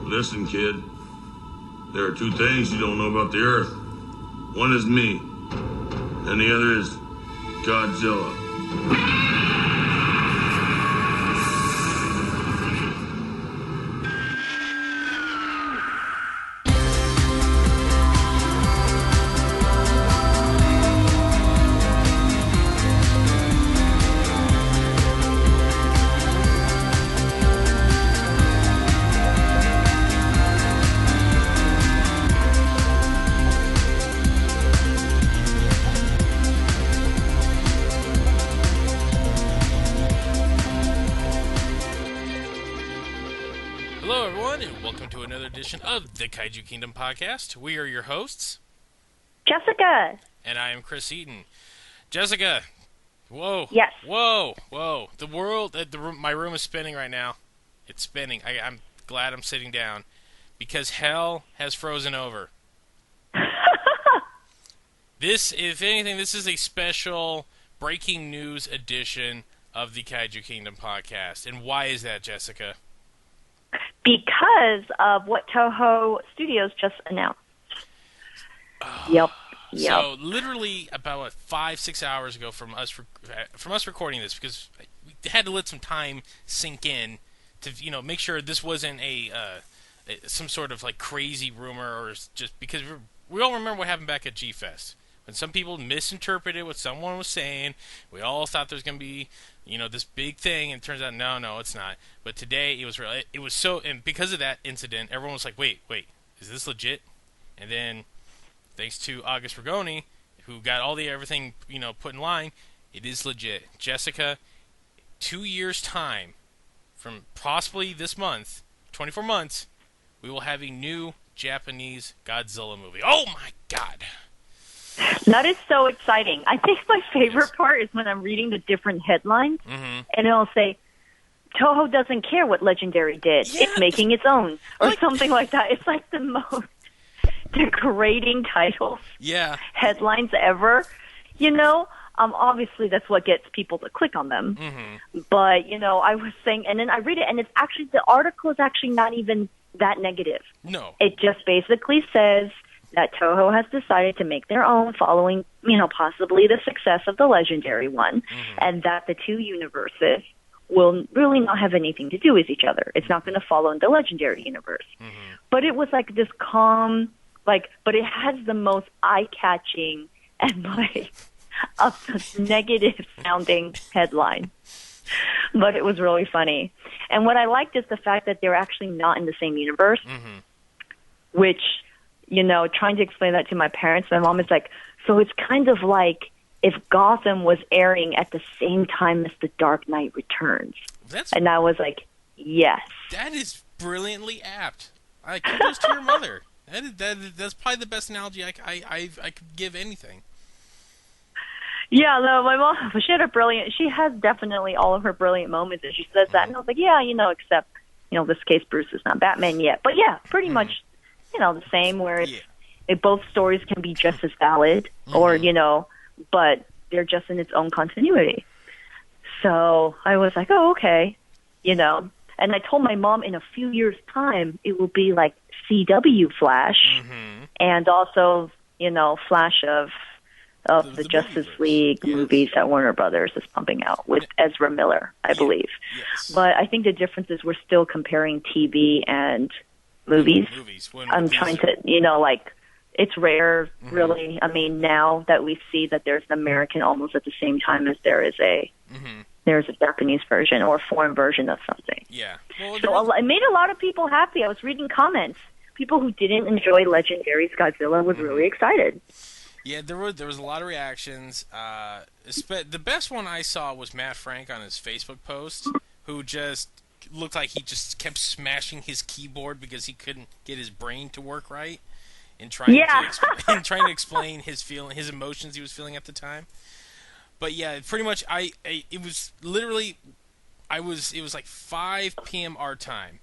Listen, kid. There are two things you don't know about the Earth. One is me, and the other is Godzilla. Of the Kaiju Kingdom podcast. We are your hosts, Jessica, and I am Chris Eaton. Jessica, whoa, yes, whoa! The world, my room is spinning right now. It's spinning. I'm glad I'm sitting down because hell has frozen over. This, if anything, this is a special breaking news edition of the Kaiju Kingdom podcast. And why is that, Jessica? Because of what Toho Studios just announced. Yep. So literally about 5-6 hours ago from us recording this, because we had to let some time sink in to make sure this wasn't some sort of like crazy rumor, or just because we all remember what happened back at G-Fest. When some people misinterpreted what someone was saying, we all thought there was going to be, this big thing, and it turns out, no, it's not. But today, it was real. It was so, and because of that incident, everyone was like, wait, is this legit? And then, thanks to August Rigoni, who got everything, put in line, it is legit. Jessica, 2 years' time, from possibly this month, 24 months, we will have a new Japanese Godzilla movie. Oh my God! That is so exciting. I think my favorite part is when I'm reading the different headlines, and it'll say, Toho doesn't care what Legendary did. Yeah. It's making its own, or something like that. It's like the most degrading titles, headlines ever. Obviously that's what gets people to click on them. But, I was saying, and then I read it, and it's actually, the article is actually not even that negative. No. It just basically says that Toho has decided to make their own following, possibly the success of the Legendary one, and that the two universes will really not have anything to do with each other. It's not going to follow in the Legendary universe. But it was like this calm, but it has the most eye-catching and a negative-sounding headline. But it was really funny. And what I liked is the fact that they're actually not in the same universe, which, trying to explain that to my parents, my mom is like, so it's kind of like if Gotham was airing at the same time as The Dark Knight Returns. And I was like, yes. That is brilliantly apt. Kudos to your mother. That's probably the best analogy I could give anything. Yeah, no, my mom, she has definitely all of her brilliant moments, and she says that, and I was like, yeah, except, this case, Bruce is not Batman yet. But yeah, pretty much, the same, where if both stories can be just as valid, or, but they're just in its own continuity. So I was like, oh, okay, and I told my mom in a few years' time, it will be like CW Flash, and also, Flash of the Justice League movies that Warner Brothers is pumping out with Ezra Miller, I believe. Yes. But I think the difference is we're still comparing TV and movies. I'm trying to, it's rare, really. I mean, now that we see that there's an American almost at the same time as there is there's a Japanese version or a foreign version of something. Yeah. So it made a lot of people happy. I was reading comments. People who didn't enjoy Legendary's Godzilla was really excited. Yeah, there was a lot of reactions. The best one I saw was Matt Frank on his Facebook post, who just looked like he just kept smashing his keyboard because he couldn't get his brain to work right in trying to explain his emotions he was feeling at the time. But yeah, pretty much it was like 5 p.m. our time.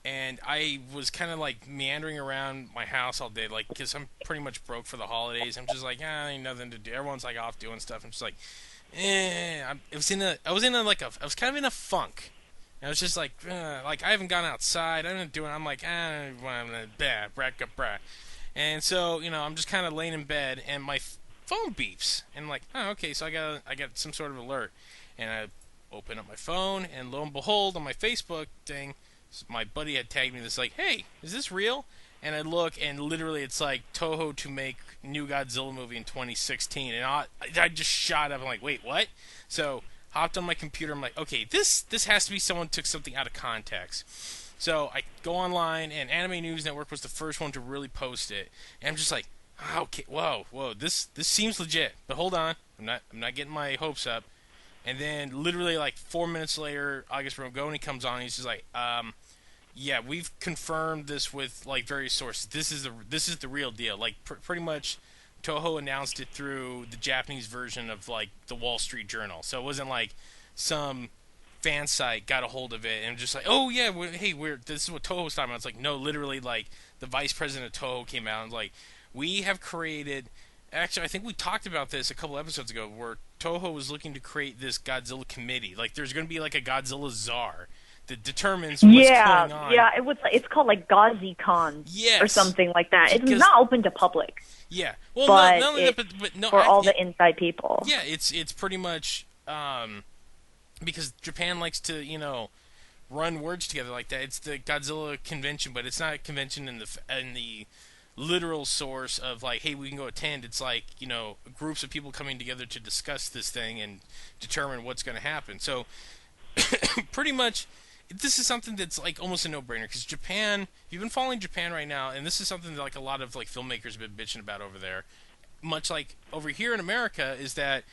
And I was kind of like meandering around my house all day, like, because I'm pretty much broke for the holidays. I'm just like, ain't nothing to do. Everyone's like off doing stuff. I'm just like, I was kind of in a funk. And I was just like I haven't gone outside. I'm not doing. I'm like, I'm gonna brah. And so, I'm just kind of laying in bed, and my phone beeps, and I'm like, oh, okay, so I got some sort of alert, and I open up my phone, and lo and behold, on my Facebook thing, my buddy had tagged me this, like, hey, is this real? And I look, and literally, it's like Toho to make new Godzilla movie in 2016, and I just shot up. I'm like, wait, what? So hopped on my computer. I'm like, okay, this has to be someone took something out of context. So I go online, and Anime News Network was the first one to really post it. And I'm just like, okay, whoa, this seems legit. But hold on, I'm not getting my hopes up. And then literally like 4 minutes later, August Rogoni comes on, and he's just like, yeah, we've confirmed this with like various sources. This is the real deal. Like pretty much, Toho announced it through the Japanese version of like the Wall Street Journal. So it wasn't like some fan site got a hold of it and just like, oh yeah, this is what Toho was talking about. It's like, no, literally, like the vice president of Toho came out and like, we have created. Actually, I think we talked about this a couple episodes ago, where Toho was looking to create this Godzilla committee. Like, there's going to be like a Godzilla czar that determines what's going on. Yeah, it's called like GaziCon or something like that. It's not open to public. Yeah, well, but not only that, but no, for all the inside people. Yeah, it's pretty much. Because Japan likes to, run words together like that. It's the Godzilla convention, but it's not a convention in the literal source of like, hey, we can go attend. It's like, groups of people coming together to discuss this thing and determine what's going to happen. So, pretty much, this is something that's like almost a no-brainer, because Japan, if you've been following Japan right now, and this is something that like a lot of like filmmakers have been bitching about over there, much like over here in America, is that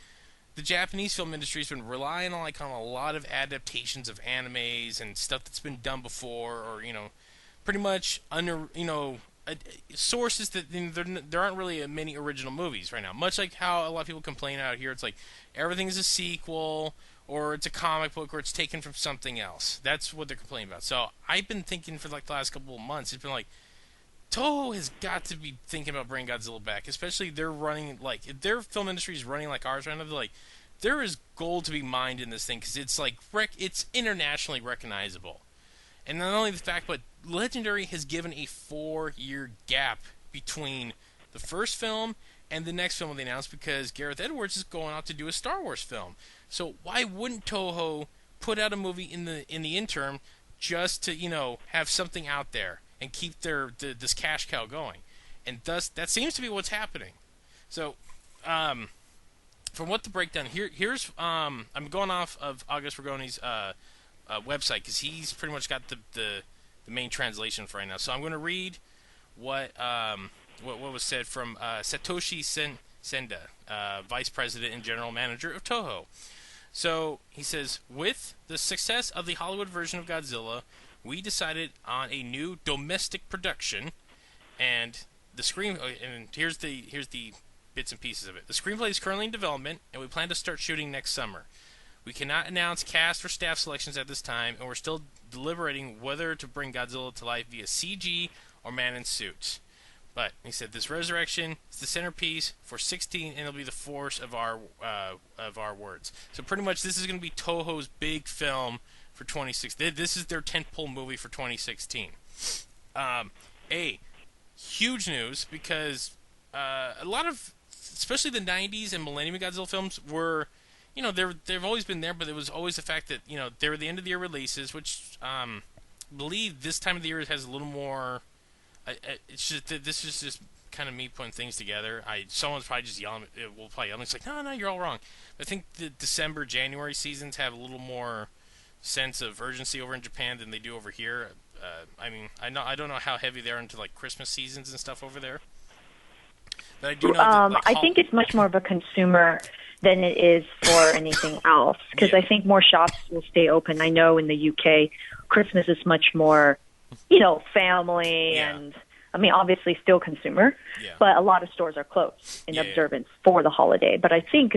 the Japanese film industry has been relying on on a lot of adaptations of animes and stuff that's been done before, or pretty much under sources that there aren't really many original movies right now. Much like how a lot of people complain out here, it's like everything is a sequel, or it's a comic book, or it's taken from something else. That's what they're complaining about. So I've been thinking for like the last couple of months, it's been like, Toho has got to be thinking about bringing Godzilla back, especially they're running, like, if their film industry is running like ours right now, they're like, there is gold to be mined in this thing, because it's like, it's internationally recognizable. And not only the fact, but Legendary has given a 4-year gap between the first film and the next film they announced, because Gareth Edwards is going out to do a Star Wars film. So why wouldn't Toho put out a movie in the interim just to, have something out there and keep this cash cow going? And thus, that seems to be what's happening. So, from what the breakdown here's I'm going off of August Rogoni's website, because he's pretty much got the main translation for right now. So I'm going to read what was said from Satoshi Senda, Vice President and General Manager of Toho. So he says, with the success of the Hollywood version of Godzilla, we decided on a new domestic production, and the and here's the bits and pieces of it. The screenplay is currently in development, and we plan to start shooting next summer. We cannot announce cast or staff selections at this time, and we're still deliberating whether to bring Godzilla to life via CG or man in suits. But he said this resurrection is the centerpiece for 16, and it'll be the force of our words. So pretty much, this is going to be Toho's big film for 2016. This is their tentpole movie for 2016. Huge news, because a lot of, especially the 90s and Millennium Godzilla films were, they've always been there, but it was always the fact that, they were the end of the year releases, which I believe this time of the year has a little more. It's just this is just kind of me putting things together. Someone's probably just yelling. Will probably yell. It's like, no, you're all wrong. I think the December, January seasons have a little more sense of urgency over in Japan than they do over here. I don't know how heavy they are into like Christmas seasons and stuff over there. But I do know that, I think it's much more of a consumer than it is for anything else, because I think more shops will stay open. I know in the UK, Christmas is much more, family and, obviously still consumer, but a lot of stores are closed in observance for the holiday. But I think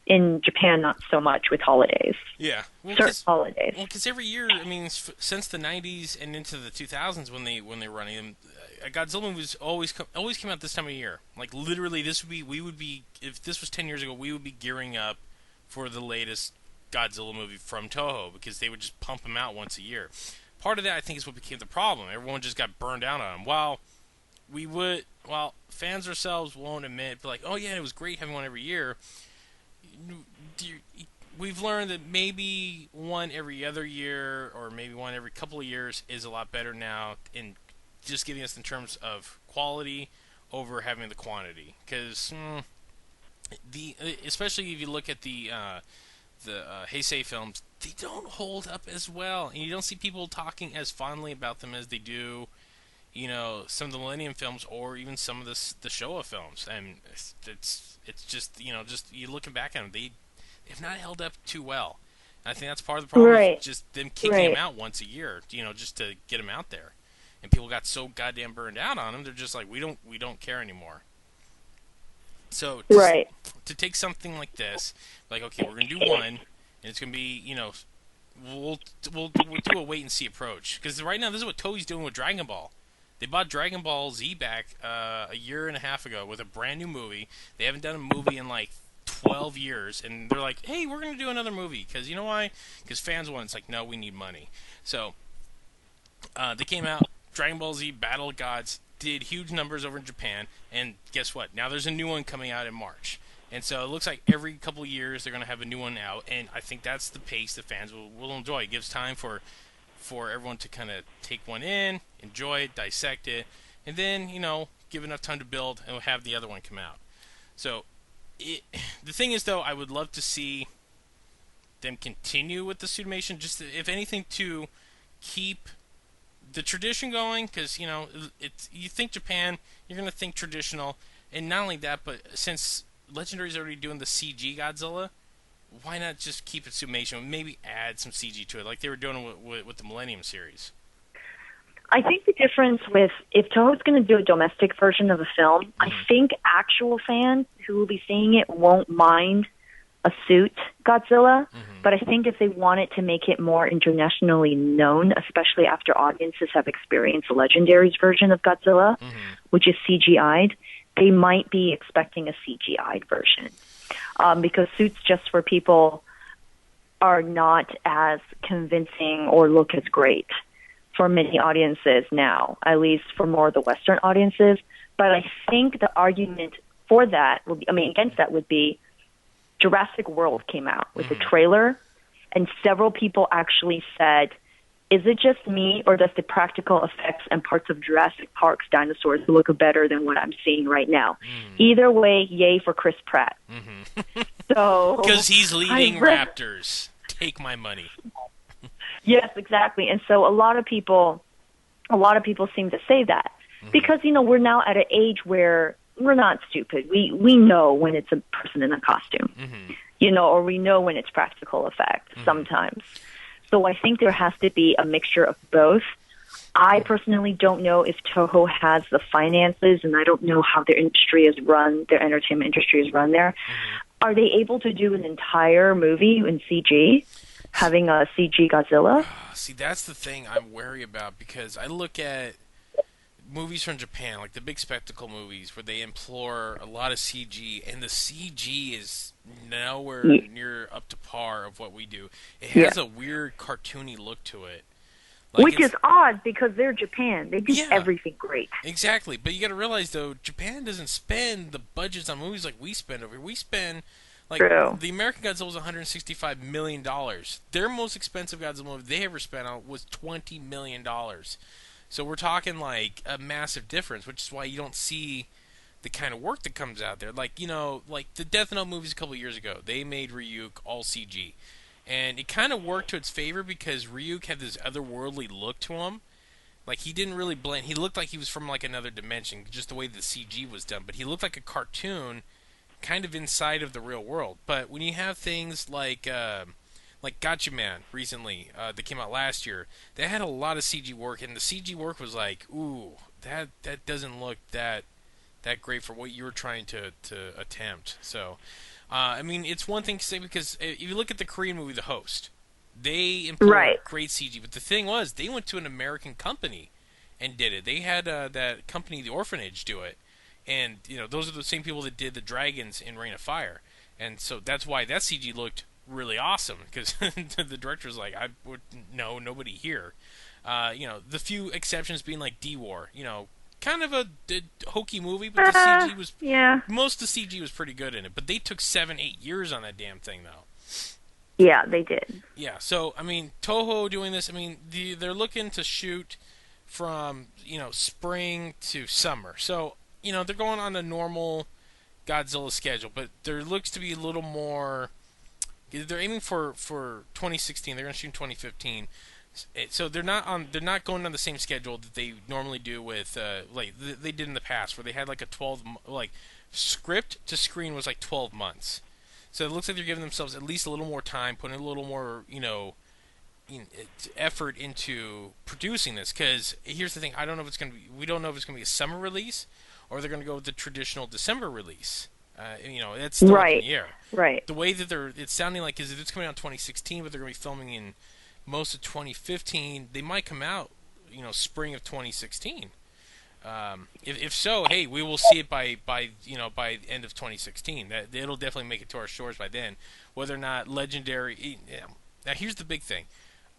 in Japan, not so much with holidays. Yeah. Certain holidays. Well, because every year, since the 90s and into the 2000s when they were running them, Godzilla movies always came out this time of year. Like, literally, if this was 10 years ago, we would be gearing up for the latest Godzilla movie from Toho because they would just pump them out once a year. Part of that, I think, is what became the problem. Everyone just got burned out on them. While fans ourselves won't admit, but like, oh yeah, it was great having one every year. We've learned that maybe one every other year, or maybe one every couple of years, is a lot better now in just giving us in terms of quality over having the quantity. Because especially if you look at the Heisei films, they don't hold up as well, and you don't see people talking as fondly about them as they do, some of the Millennium films or even some of the Showa films. And it's just just you looking back at them, they have not held up too well. And I think that's part of the problem. Right. Is just them kicking them out once a year, just to get them out there. And people got so goddamn burned out on them, they're just like, we don't care anymore. So to take something like this, like, okay, we're gonna do one, and it's gonna be, we'll do a wait and see approach, because right now this is what Toei's doing with Dragon Ball. They bought Dragon Ball Z back a year and a half ago with a brand new movie. They haven't done a movie in like 12 years, and they're like, hey, we're gonna do another movie, because you know why? Because fans want. It's like, no, we need money. So they came out, Dragon Ball Z Battle of Gods, did huge numbers over in Japan, and guess what? Now there's a new one coming out in March. And so it looks like every couple of years they're going to have a new one out, and I think that's the pace that fans will enjoy. It gives time for everyone to kind of take one in, enjoy it, dissect it, and then, give enough time to build, and we'll have the other one come out. So the thing is, though, I would love to see them continue with the Suitmation, just if anything to keep the tradition going, because you think Japan, you're going to think traditional, and not only that, but since Legendary's already doing the CG Godzilla, why not just keep it Suitmation, maybe add some CG to it, like they were doing with the Millennium series? I think the difference with, if Toho's going to do a domestic version of a film, I think actual fans who will be seeing it won't mind a suit Godzilla, but I think if they wanted to make it more internationally known, especially after audiences have experienced the Legendary's version of Godzilla, which is CGI'd, they might be expecting a CGI'd version. Because suits just for people are not as convincing or look as great for many audiences now, at least for more of the Western audiences. But I think the argument for that would be, against that would be, Jurassic World came out with a trailer, and several people actually said, is it just me, or does the practical effects and parts of Jurassic Park's dinosaurs look better than what I'm seeing right now? Either way, yay for Chris Pratt. So because he's leading raptors. Take my money. Yes, exactly. And so a lot of people seem to say that because, we're now at an age where we're not stupid. We know when it's a person in a costume, or we know when it's practical effect sometimes. So I think there has to be a mixture of both. I personally don't know if Toho has the finances, and I don't know how their industry is run, their entertainment industry is run there. Are they able to do an entire movie in CG, having a CG Godzilla? See, that's the thing I'm wary about, because I look at movies from Japan, like the big spectacle movies, where they employ a lot of CG, and the CG is nowhere near up to par of what we do. It has a weird cartoony look to it. Which is odd, because they're Japan. They do everything great. Exactly. But you got to realize, though, Japan doesn't spend the budgets on movies like we spend over here. We spend, the American Godzilla was $165 million. Their most expensive Godzilla movie they ever spent on was $20 million. So we're talking like a massive difference, which is why you don't see the kind of work that comes out there. Like the Death Note movies a couple of years ago, they made Ryuk all CG. And it kind of worked to its favor because Ryuk had this otherworldly look to him. Like, he didn't really blend. He looked like he was from, like, another dimension, just the way the CG was done. But he looked like a cartoon kind of inside of the real world. But when you have things like Gatchaman recently, that came out last year, they had a lot of CG work. And the CG work was like, ooh, that doesn't look that great for what you were trying to attempt. So, it's one thing to say, because if you look at the Korean movie The Host, they employed great CG, but the thing was, they went to an American company and did it. They had that company, The Orphanage, do it, and those are the same people that did the dragons in Reign of Fire, and so that's why that CG looked really awesome because the director's like, I would no nobody here. The few exceptions being like D-War, kind of a hokey movie, but the CG was most of the CG was pretty good in it. But they took 7-8 years on that damn thing though. Yeah, they did. Yeah, so I mean, Toho doing this. I mean, they're looking to shoot from spring to summer. So they're going on a normal Godzilla schedule, but there looks to be a little more. They're aiming for 2016. They're going to shoot in 2015. So they're not going on the same schedule that they normally do with like they did in the past, where they had like a 12 script to screen was like 12 months. So it looks like they're giving themselves at least a little more time, putting a little more effort into producing this. Because here's the thing: we don't know if it's going to be a summer release, or they're going to go with the traditional December release. It's still up in the air. Right. The way that it's sounding like is that it's coming out in 2016, but they're going to be filming in most of 2015. They might come out, spring of 2016. If so, hey, we will see it by end of 2016. That it'll definitely make it to our shores by then. Whether or not Legendary. Now here's the big thing.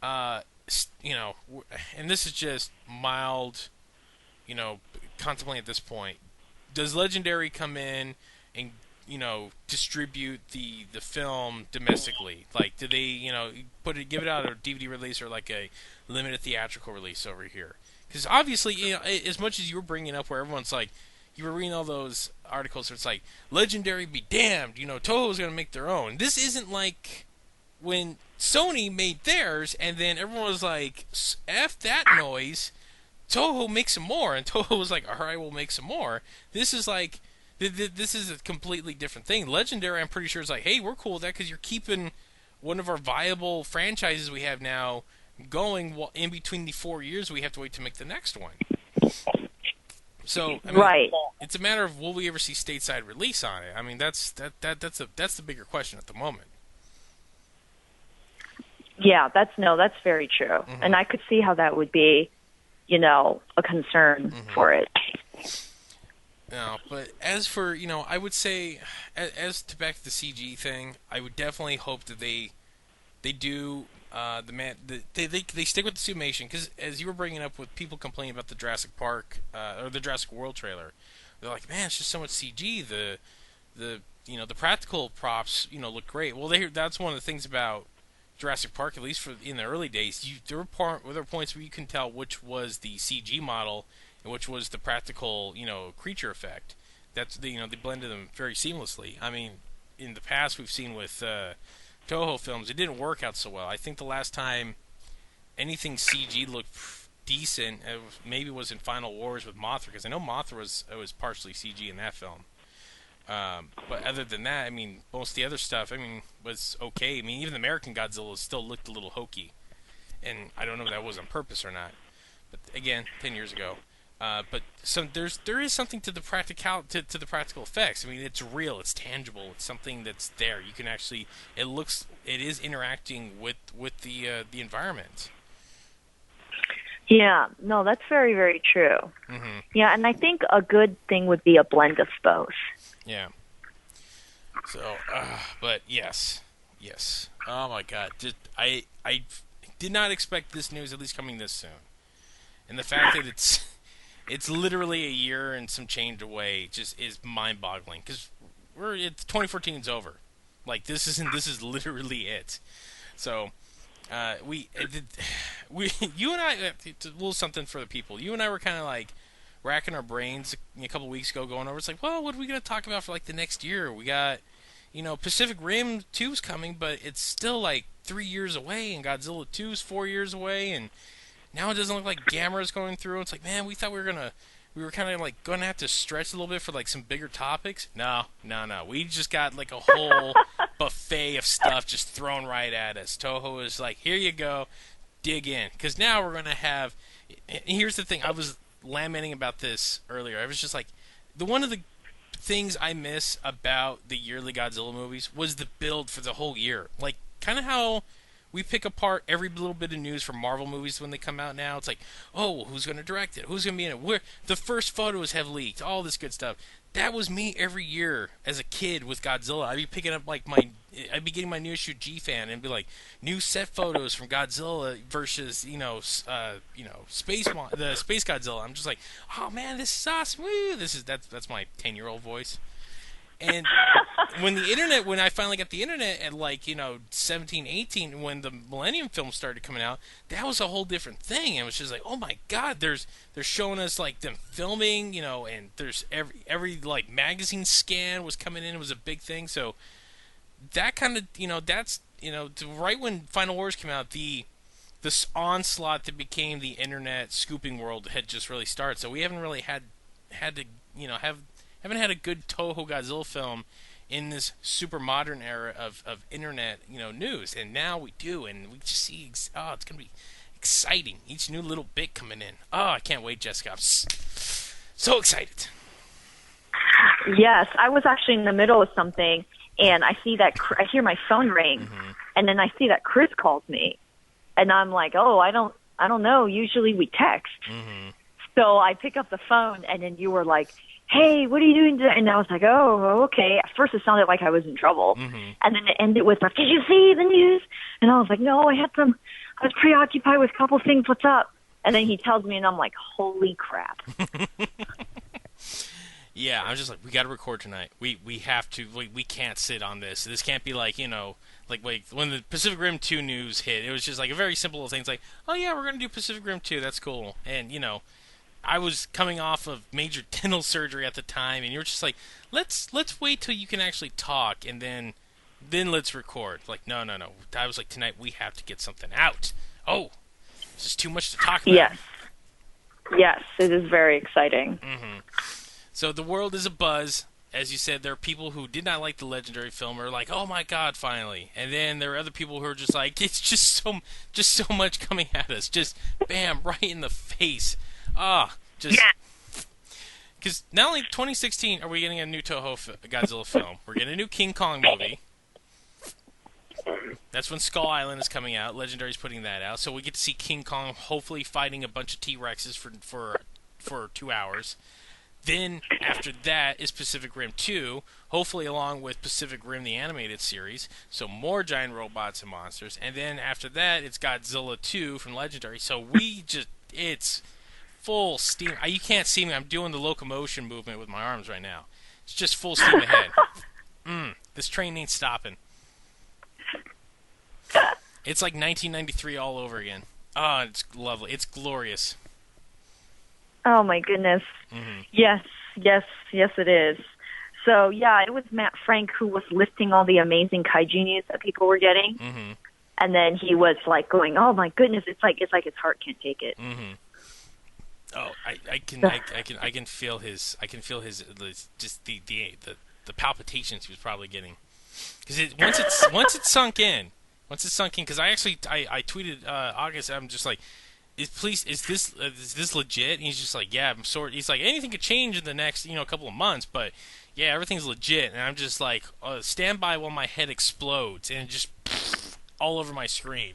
And this is just mild, contemplating at this point. Does Legendary come in and distribute the film domestically? Like, do they give it out a DVD release or like a limited theatrical release over here? Because obviously, as much as you were bringing up where everyone's like, you were reading all those articles where it's like, Legendary be damned, Toho's going to make their own. This isn't like when Sony made theirs and then everyone was like, F that noise, Toho make some more. And Toho was like, alright, we'll make some more. This is like, this is a completely different thing. Legendary, I'm pretty sure, is like, hey, we're cool with that because you're keeping one of our viable franchises we have now going in between the 4 years we have to wait to make the next one. So I mean, it's a matter of will we ever see stateside release on it? I mean, that's the bigger question at the moment. Yeah, that's very true, Mm-hmm. and I could see how that would be, a concern for it. No, but as for I would say, as to back to the CG thing, I would definitely hope that they do. They stick with the summation because as you were bringing up with people complaining about the Jurassic Park or the Jurassic World trailer, they're like, man, it's just so much CG. The practical props look great. Well, that's one of the things about Jurassic Park, at least in the early days. There were points where you can tell which was the CG model and which was the practical creature effect. That's they blended them very seamlessly. I mean, in the past we've seen with Toho films, it didn't work out so well. I think the last time anything CG looked decent, maybe was in Final Wars with Mothra, because I know Mothra was partially CG in that film. But other than that, I mean, most of the other stuff, was okay. I mean, even the American Godzilla still looked a little hokey, and I don't know if that was on purpose or not. But again, 10 years ago. But there is something to the to the practical effects. I mean, it's real, it's tangible, it's something that's there. You can actually, it is interacting with the environment. Yeah, no, that's very, very true. Mm-hmm. Yeah, and I think a good thing would be a blend of both. Yeah. So, but yes. Oh my God, I did not expect this news at least coming this soon, and the fact that it's literally a year and some change away just is mind-boggling because 2014 is over. Like this is literally it. So you and I, a little something for the people. You and I were kind of like racking our brains a couple weeks ago, going over. It's like, well, what are we gonna talk about for like the next year? We got Pacific Rim 2's coming, but it's still like 3 years away, and Godzilla 2's 4 years away, and now it doesn't look like Gamera's going through. It's like, man, we thought we were kind of like going to have to stretch a little bit for like some bigger topics. No. We just got like a whole buffet of stuff just thrown right at us. Toho is like, here you go, dig in. Because now we're going to have, and here's the thing, I was lamenting about this earlier. I was just like, one of the things I miss about the yearly Godzilla movies was the build for the whole year. Like, kind of how we pick apart every little bit of news from Marvel movies when they come out now. It's like, oh, who's going to direct it? Who's going to be in it? Where the first photos have leaked? All this good stuff. That was me every year as a kid with Godzilla. I'd be picking up I'd be getting my new issue G-Fan and be like, new set photos from Godzilla versus the Space Godzilla. I'm just like, oh man, this is awesome. Woo! That's my 10-year-old voice. And when I finally got the internet at 17, 18, when the Millennium films started coming out, that was a whole different thing. It was just like, oh my god, they're showing us like them filming, and there's every like magazine scan was coming in. It was a big thing. So that kind of that's right when Final Wars came out, this onslaught that became the internet scooping world had just really started. So we haven't really had to haven't had a good Toho Godzilla film in this super modern era of internet news, and now we do, and we just see it's gonna be exciting. Each new little bit coming in. Oh, I can't wait, Jessica. I'm so excited. Yes, I was actually in the middle of something, and I hear my phone ring, and then I see that Chris calls me, and I'm like, oh, I don't know. Usually we text, so I pick up the phone, and then you were like, hey, what are you doing today? And I was like, oh, okay. At first it sounded like I was in trouble. And then it ended with, like, did you see the news? And I was like, no, I was preoccupied with a couple things. What's up? And then he tells me, and I'm like, holy crap. Yeah, I was just like, we got to record tonight. We have to. We can't sit on this. This can't be like, like when the Pacific Rim 2 news hit, it was just like a very simple thing. It's like, oh, yeah, we're going to do Pacific Rim 2. That's cool. And, I was coming off of major dental surgery at the time, and you were just like, let's wait till you can actually talk, and then let's record. Like, no. I was like, tonight we have to get something out. Oh, this is too much to talk about. Yes, it is very exciting. So the world is abuzz. As you said, there are people who did not like the Legendary film, or like, oh my god, finally. And then there are other people who are just like, it's just so much coming at us, just bam, right in the face. Because not only 2016 are we getting a new Toho Godzilla film, we're getting a new King Kong movie. That's when Skull Island is coming out. Legendary's putting that out, so we get to see King Kong hopefully fighting a bunch of T-Rexes for 2 hours. Then after that is Pacific Rim 2, hopefully along with Pacific Rim the animated series, so more giant robots and monsters. And then after that, it's Godzilla 2 from Legendary. So it's full steam. You can't see me. I'm doing the locomotion movement with my arms right now. It's just full steam ahead. This train ain't stopping. It's like 1993 all over again. Oh, it's lovely. It's glorious. Oh, my goodness. Yes, it is. So, yeah, it was Matt Frank who was listing all the amazing kaiju news that people were getting. And then he was like going, oh, my goodness, it's like his heart can't take it. Oh, I can feel his just the palpitations he was probably getting, because once it sunk in, because I tweeted August, I'm just like, is this legit? And he's just like, yeah, he's like, anything could change in the next couple of months, but yeah, everything's legit. And I'm just like, stand by while my head explodes and just all over my screen.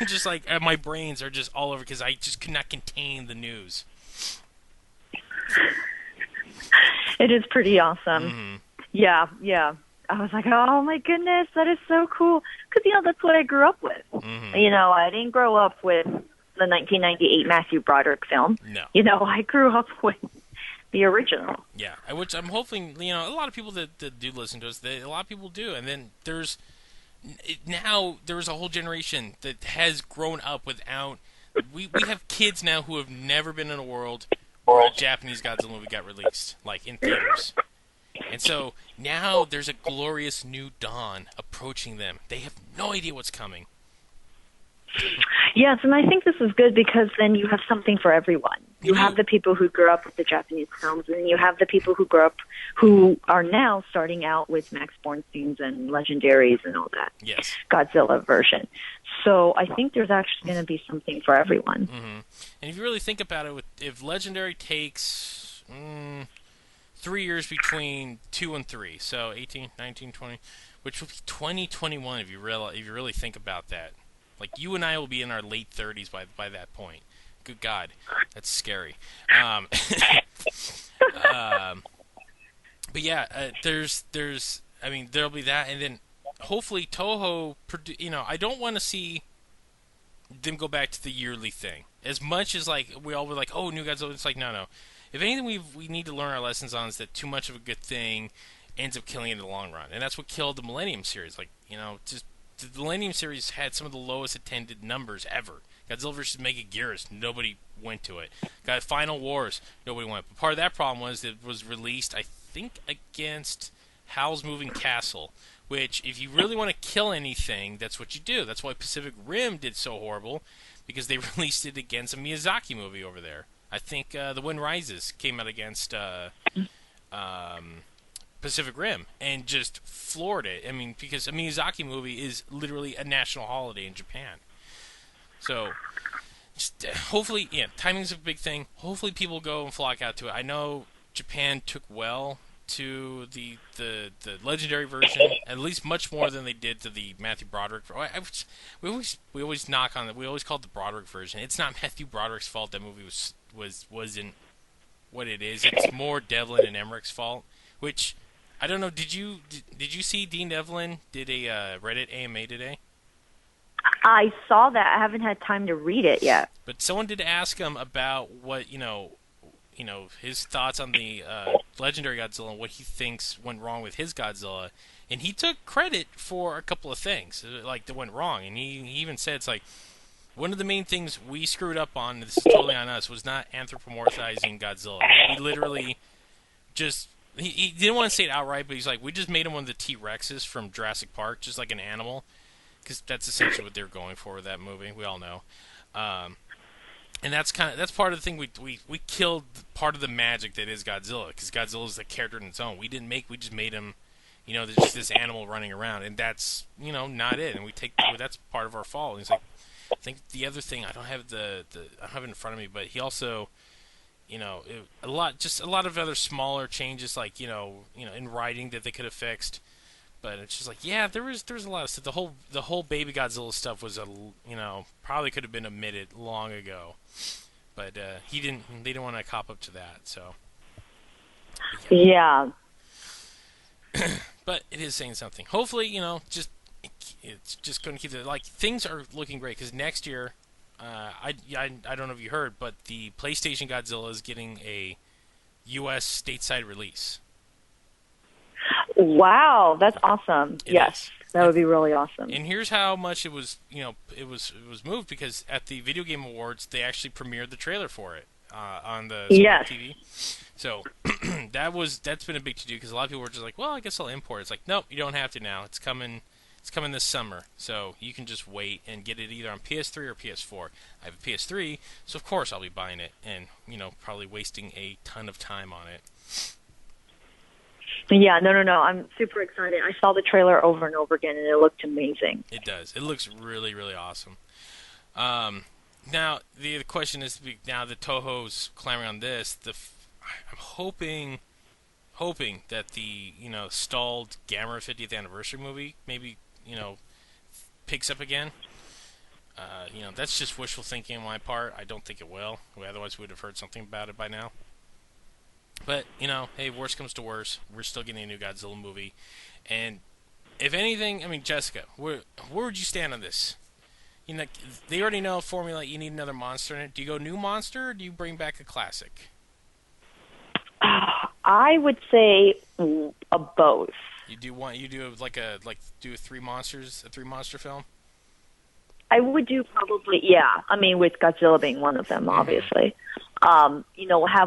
Just like my brains are just all over because I just could not contain the news. It is pretty awesome. Yeah. I was like, oh my goodness, that is so cool. Because, that's what I grew up with. I didn't grow up with the 1998 Matthew Broderick film. No. I grew up with the original. Yeah, which I'm hoping, a lot of people that do listen to us, a lot of people do. And then there's a whole generation that has grown up without. We have kids now who have never been in a world where a Japanese Godzilla movie got released, like in theaters. And so now there's a glorious new dawn approaching them. They have no idea what's coming. Yes, and I think this is good because then you have something for everyone. You have the people who grew up with the Japanese films, and you have the people who are now starting out with Max Bornstein's and Legendaries and all that. Yes. Godzilla version. So I think there's actually going to be something for everyone. And if you really think about it, if Legendary takes 3 years between 2 and 3, so 18, 19, 20, which will be 2021 if you really think about that. Like, you and I will be in our late 30s by that point. Good God, that's scary. But yeah, there'll be that, and then hopefully Toho, I don't want to see them go back to the yearly thing. As much as, like, we all were like, oh, New Godzilla, it's like, no. If anything we need to learn our lessons on is that too much of a good thing ends up killing it in the long run. And that's what killed the Millennium series. Like, just the Millennium series had some of the lowest attended numbers ever. Godzilla vs. Megaguirus, nobody went to it. Got Final Wars, nobody went. But part of that problem was it was released, I think, against Howl's Moving Castle, which, if you really want to kill anything, that's what you do. That's why Pacific Rim did so horrible, because they released it against a Miyazaki movie over there. I think The Wind Rises came out against Pacific Rim and just floored it. I mean, because a Miyazaki movie is literally a national holiday in Japan. So, just, hopefully, timing's a big thing. Hopefully people go and flock out to it. I know Japan took well to the legendary version, at least much more than they did to the Matthew Broderick. We always knock on it. We always call it the Broderick version. It's not Matthew Broderick's fault that movie wasn't what it is. It's more Devlin and Emmerich's fault. Which, I don't know. Did you see Dean Devlin did a Reddit AMA today? I saw that. I haven't had time to read it yet. But someone did ask him about what his thoughts on the legendary Godzilla and what he thinks went wrong with his Godzilla, and he took credit for a couple of things like that went wrong, and he even said it's like one of the main things we screwed up on. This is totally on us. Was not anthropomorphizing Godzilla. He literally just he didn't want to say it outright, but he's like, we just made him one of the T-Rexes from Jurassic Park, just like an animal, because that's essentially what they're going for with that movie. We all know. And that's part of the thing. We killed part of the magic that is Godzilla, because Godzilla is a character in its own. We just made him, there's just this animal running around, and that's not it. And that's part of our fault. And he's like, I think the other thing, I don't have I don't have it in front of me, but he also, a lot of other smaller changes, like in writing that they could have fixed. But it's just like, there was a lot of stuff. The whole Baby Godzilla stuff was probably could have been omitted long ago. But they didn't want to cop up to that, so. Yeah. But it is saying something. Hopefully, it's just going to keep it, like, things are looking great, because next year, I don't know if you heard, but the PlayStation Godzilla is getting a U.S. stateside release. Wow, that's awesome. Yes, that would be really awesome. And here's how much it was, it was moved, because at the Video Game Awards, they actually premiered the trailer for it on the TV. So that's been a big to-do, because a lot of people were just like, well, I guess I'll import it. It's like, nope, you don't have to now. It's coming this summer, so you can just wait and get it either on PS3 or PS4. I have a PS3, so of course I'll be buying it and, probably wasting a ton of time on it. Yeah, no. I'm super excited. I saw the trailer over and over again, and it looked amazing. It does. It looks really, really awesome. Now, the question is, now that Toho's clamoring on this, I'm hoping that the, stalled Gamera 50th anniversary movie maybe, picks up again. That's just wishful thinking on my part. I don't think it will. Otherwise, we would have heard something about it by now. But, hey, worst comes to worst, we're still getting a new Godzilla movie. And if anything, Jessica, where would you stand on this? They already know formula, you need another monster in it. Do you go new monster, or do you bring back a classic? I would say a both. You do a three monster film? I would do probably, with Godzilla being one of them, obviously. Have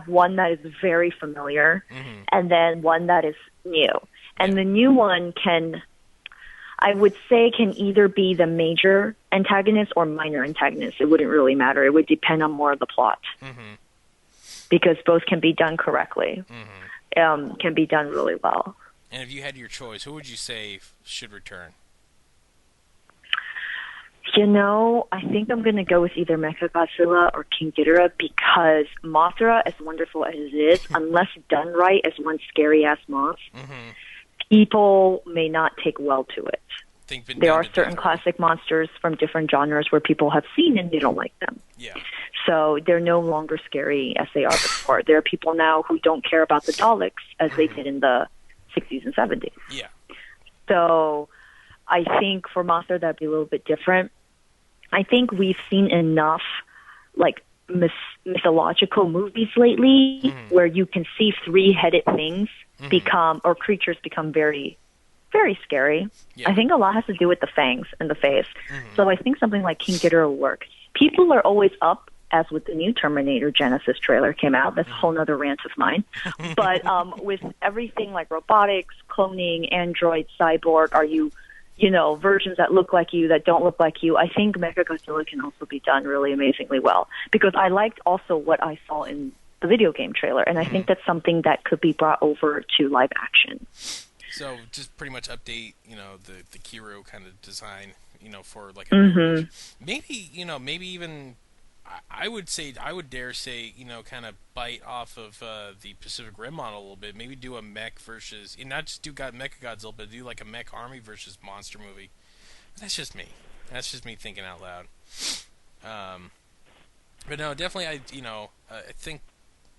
one that is very familiar, and then one that is new. And the new one can either be the major antagonist or minor antagonist. It wouldn't really matter. It would depend on more of the plot. Because both can be done correctly. Can be done really well. And if you had your choice, who would you say should return? I think I'm going to go with either Mechagodzilla or King Ghidorah, because Mothra, as wonderful as it is, unless done right as one scary-ass moth, people may not take well to it. There are certain already. classic monsters from different genres where people have seen and they don't like them. Yeah. So they're no longer scary as they are before. There are people now who don't care about the Daleks as they did in the 60s and 70s. Yeah. So I think for Monster that'd be a little bit different. I think we've seen enough like mythological movies lately where you can see three-headed things become, or creatures become very, very scary. Yeah. I think a lot has to do with the fangs and the face. So I think something like King Ghidorah will work. People are always up, as with the new Terminator Genesis trailer came out. That's a whole nother rant of mine. But with everything like robotics, cloning, android, cyborg, versions that look like you, that don't look like you, I think Mechagodzilla can also be done really amazingly well. Because I liked also what I saw in the video game trailer, and I think that's something that could be brought over to live action. So just pretty much update, the Kiro kind of design, for like a maybe even I would dare say, kind of bite off of the Pacific Rim model a little bit. Maybe do a mech versus, and not just do Mechagodzilla, but do like a mech army versus monster movie. That's just me. That's just me thinking out loud. But no, definitely, I think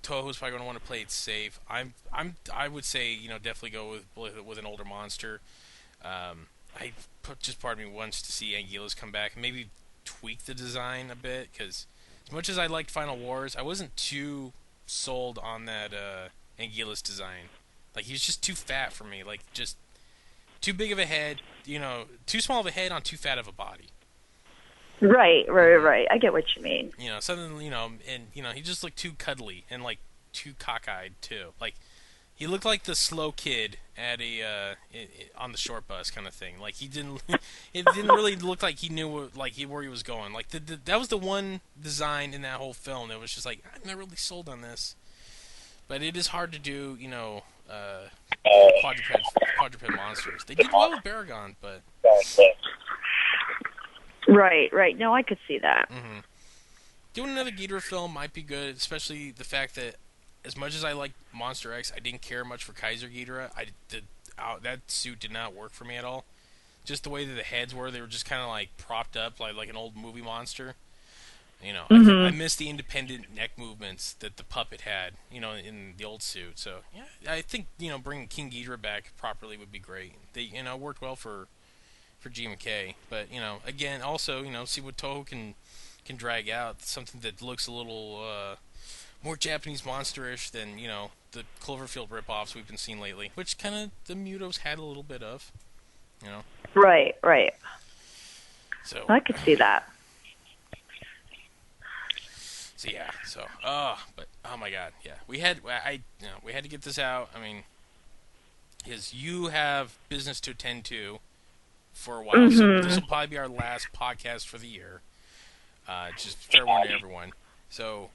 Toho's probably going to want to play it safe. I would say, definitely go with an older monster. Just part of me wants to see Anguillas come back and maybe tweak the design a bit, because as much as I liked Final Wars, I wasn't too sold on that Anguillas design. Like, he was just too fat for me. Like, just too big of a head, too small of a head on too fat of a body. Right. I get what you mean. Something, and, he just looked too cuddly and, like, too cockeyed, too. Like, he looked like the slow kid at on the short bus kind of thing. Like, it didn't really look like he knew where he was going. Like, that was the one design in that whole film that was just like, I'm not really sold on this. But it is hard to do, quadruped monsters. They did well with Baragon, but... Right. No, I could see that. Doing another Ghidorah film might be good, especially the fact that as much as I like Monster X, I didn't care much for Kaiser Ghidorah. That suit did not work for me at all. Just the way that the heads were, they were just kind of like propped up like an old movie monster. I missed the independent neck movements that the puppet had, in the old suit. So yeah, I think bringing King Ghidorah back properly would be great. They worked well for GMK, but again, also see what Toho can drag out, something that looks a little more Japanese monsterish than the Cloverfield ripoffs we've been seeing lately, which kind of the Mutos had a little bit of, Right. So I could see that. So yeah, but oh my god, yeah, we had to get this out. I mean, because you have business to attend to for a while, so this will probably be our last podcast for the year. Just fair warning to everyone. So,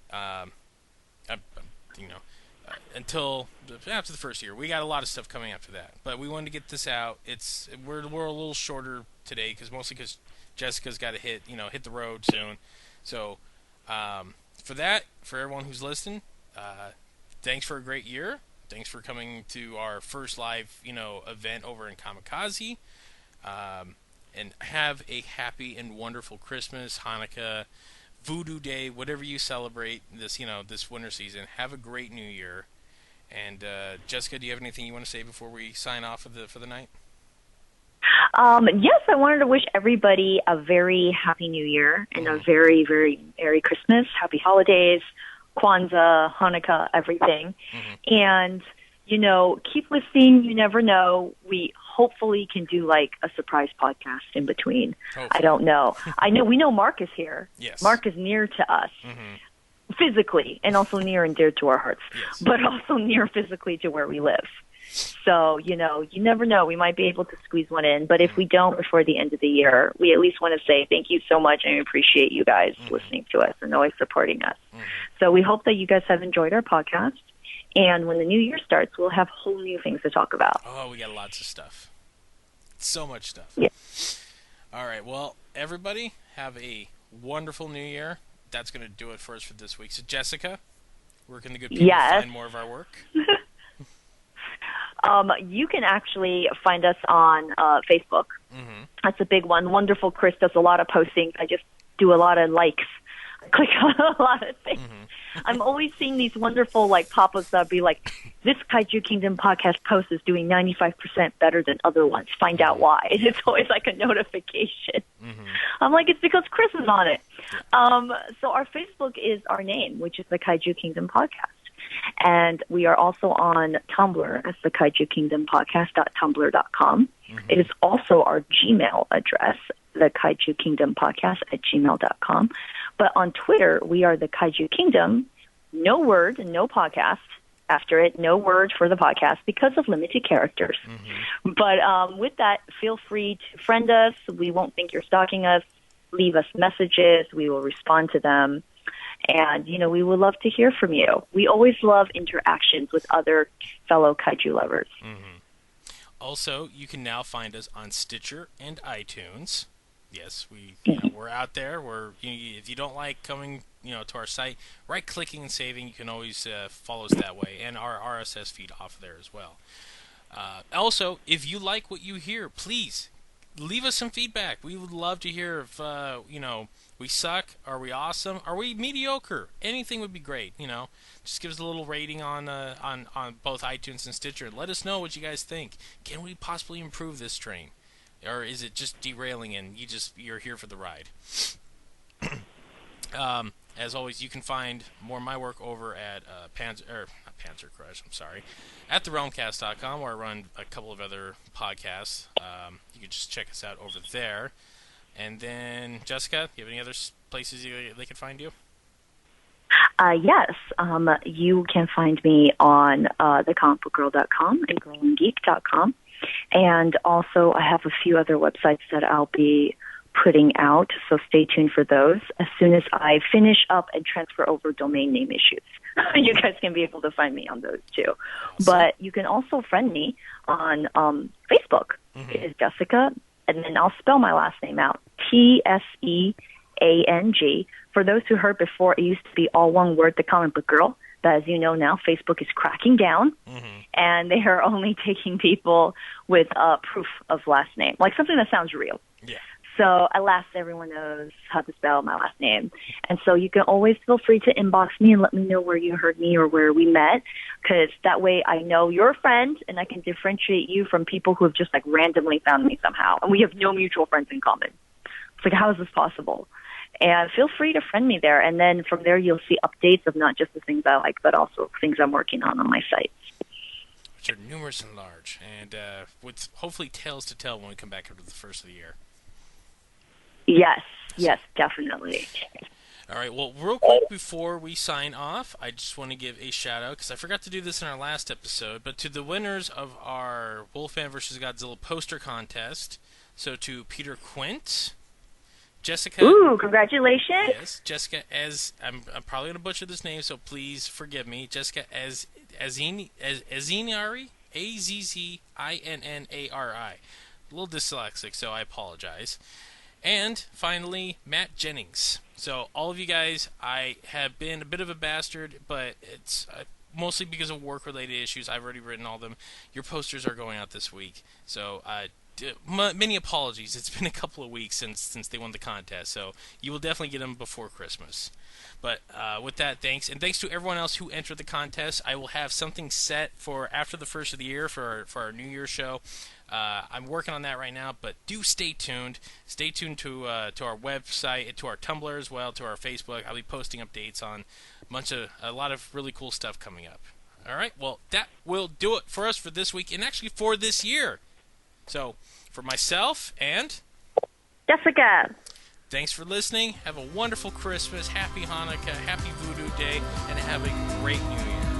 until after the first year, we got a lot of stuff coming after that. But we wanted to get this out. We're a little shorter today, mostly because Jessica's got to hit the road soon. So, for everyone who's listening, thanks for a great year. Thanks for coming to our first live event over in Kamikaze. And have a happy and wonderful Christmas, Hanukkah, Voodoo Day, whatever you celebrate this winter season. Have a great New Year. And Jessica, do you have anything you want to say before we sign off for the night? Yes, I wanted to wish everybody a very happy New Year and a very, very Merry Christmas, Happy Holidays, Kwanzaa, Hanukkah, everything. And keep listening. You never know. We hopefully can do like a surprise podcast in between. Hopefully. I don't know. We know Mark is here. Yes. Mark is near to us physically, and also near and dear to our hearts, but also near physically to where we live. So, you never know. We might be able to squeeze one in, but if we don't before the end of the year, we at least want to say thank you so much, and we appreciate you guys listening to us and always supporting us. So we hope that you guys have enjoyed our podcast. And when the new year starts, we'll have whole new things to talk about. Oh, we got lots of stuff. So much stuff. Yeah. All right. Well, everybody, have a wonderful new year. That's going to do it for us for this week. So, Jessica, where can the good people find more of our work? You can actually find us on Facebook. Mm-hmm. That's a big one. Wonderful Chris does a lot of postings. I just do a lot of likes. I click on a lot of things. Mm-hmm. I'm always seeing these wonderful pop-ups that be like, this Kaiju Kingdom podcast post is doing 95% better than other ones. Find out why. And it's always like a notification. Mm-hmm. I'm like, it's because Chris is on it. So our Facebook is our name, which is the Kaiju Kingdom podcast. And we are also on Tumblr as the Kaiju Kingdom podcast.tumblr.com. Mm-hmm. It is also our Gmail address, the Kaiju Kingdom podcast at gmail.com. But on Twitter, we are the Kaiju Kingdom, no word, no podcast after it, no word for the podcast because of limited characters. Mm-hmm. But with that, feel free to friend us. We won't think you're stalking us. Leave us messages. We will respond to them. And, we would love to hear from you. We always love interactions with other fellow kaiju lovers. Mm-hmm. Also, you can now find us on Stitcher and iTunes. Yes, we're out there. If you don't like coming, to our site, right-clicking and saving, you can always follow us that way, and our RSS feed off there as well. Also, if you like what you hear, please leave us some feedback. We would love to hear if we suck, are we awesome, are we mediocre? Anything would be great. Just give us a little rating on both iTunes and Stitcher. Let us know what you guys think. Can we possibly improve this train? Or is it just derailing and you're here for the ride? As always, you can find more of my work over at at therealmcast.com, where I run a couple of other podcasts. You can just check us out over there. And then, Jessica, do you have any other places they can find you? Yes. You can find me on thecomicbookgirl.com and girlandgeek.com. And also, I have a few other websites that I'll be putting out, so stay tuned for those. As soon as I finish up and transfer over domain name issues, you guys can be able to find me on those too. Awesome. But you can also friend me on Facebook. Mm-hmm. It is Jessica, and then I'll spell my last name out, Tseang. For those who heard before, it used to be all one word, The Comic Book Girl. But as you know now, Facebook is cracking down, mm-hmm. and they are only taking people with proof of last name, like something that sounds real. Yeah. So at last, everyone knows how to spell my last name. And so you can always feel free to inbox me and let me know where you heard me or where we met, because that way I know you're a friend and I can differentiate you from people who have just randomly found me somehow. And we have no mutual friends in common. It's like, how is this possible? And feel free to friend me there. And then from there, you'll see updates of not just the things I like, but also things I'm working on my site. Which are numerous and large. And with hopefully tales to tell when we come back after the first of the year. Yes, definitely. All right, well, real quick before we sign off, I just want to give a shout-out, because I forgot to do this in our last episode, but to the winners of our Wolfman vs. Godzilla poster contest. So to Peter Quint, Jessica. Ooh, congratulations. Yes, Jessica I'm probably going to butcher this name, so please forgive me. Jessica Azzinari, Azzinnari. A little dyslexic, so I apologize. And finally, Matt Jennings. So all of you guys, I have been a bit of a bastard, but it's mostly because of work-related issues. I've already written all of them. Your posters are going out this week. So many apologies. It's been a couple of weeks since they won the contest, so you will definitely get them before Christmas. But with that, thanks. And thanks to everyone else who entered the contest. I will have something set for after the first of the year for our New Year's show. I'm working on that right now, but do stay tuned. Stay tuned to our website, to our Tumblr as well, to our Facebook. I'll be posting updates on a lot of really cool stuff coming up. All right, well, that will do it for us for this week, and actually for this year. So, for myself and Jessica, thanks for listening. Have a wonderful Christmas, happy Hanukkah, happy Voodoo Day, and have a great New Year.